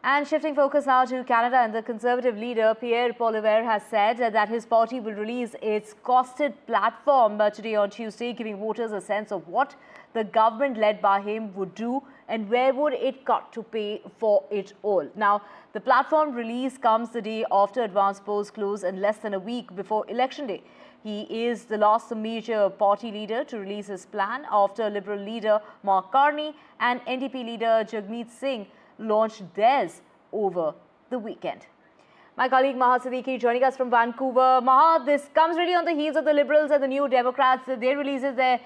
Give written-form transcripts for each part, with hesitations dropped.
And shifting focus now to Canada, and the Conservative leader Pierre Poilievre has said that his party will release its costed platform today on Tuesday, giving voters a sense of what the government led by him would do and where would it cut to pay for it all. Now, the platform release comes the day after advance polls close and less than a week before Election Day. He is the last major party leader to release his plan after Liberal leader Mark Carney and NDP leader Jagmeet Singh launched theirs over the weekend. My colleague Maha Siddiqui joining us from Vancouver. Maha, this comes really on the heels of the Liberals and the New Democrats. They released their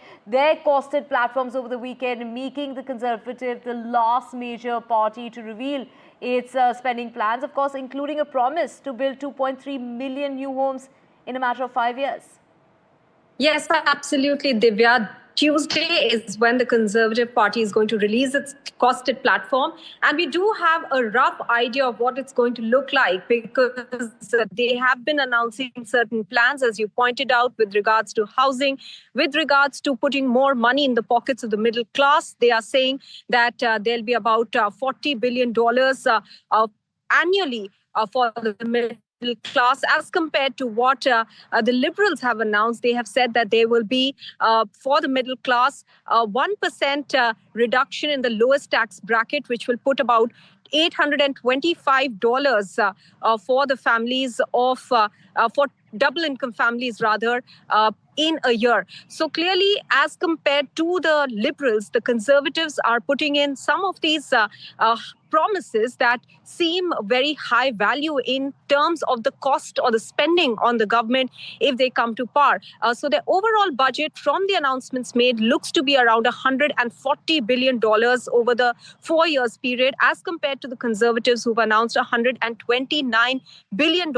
costed platforms over the weekend, making the Conservative the last major party to reveal its spending plans, of course, including a promise to build 2.3 million new homes in a matter of 5 years. Yes, absolutely, Divya. Tuesday is when the Conservative Party is going to release its costed platform. And we do have a rough idea of what it's going to look like, because they have been announcing certain plans, as you pointed out, with regards to housing, with regards to putting more money in the pockets of the middle class. They are saying that there'll be about $40 billion annually for the middle class, as compared to what the Liberals have announced. They have said that there will be, for the middle class, 1% reduction in the lowest tax bracket, which will put about $825 for the families of, for double income families rather, in a year. So clearly, as compared to the Liberals, the Conservatives are putting in some of these promises that seem very high value in terms of the cost or the spending on the government if they come to power. So the overall budget from the announcements made looks to be around $140 billion over the 4 years period, as compared to the Conservatives, who've announced $129 billion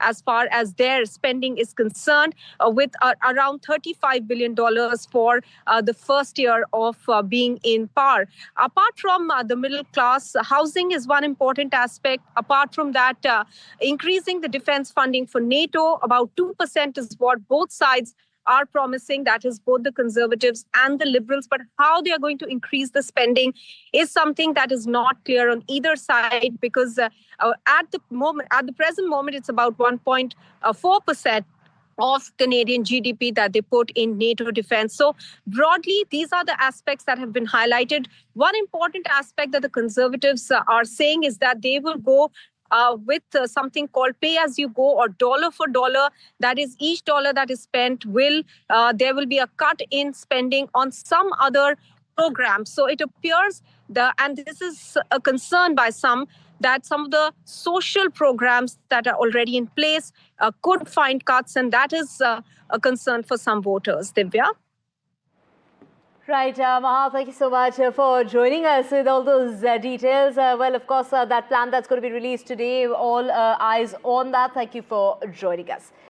as far as their spending is concerned, with around $35 billion for the first year of being in power. Apart from the middle class, housing is one important aspect. Apart from that, increasing the defense funding for NATO, about 2% is what both sides are promising. That is both the Conservatives and the Liberals. But how they are going to increase the spending is something that is not clear on either side, because at the present moment, it's about 1.4% of Canadian GDP that they put in NATO defense. So broadly, these are the aspects that have been highlighted. One important aspect that the Conservatives are saying is that they will go with something called pay as you go, or dollar for dollar. That is, each dollar that is spent there will be a cut in spending on some other programs. So it appears and this is a concern by some, that some of the social programs that are already in place could find cuts, and that is a concern for some voters. Divya? Right, Maha, thank you so much for joining us with all those details. Well, of course, that plan that's going to be released today, all eyes on that. Thank you for joining us.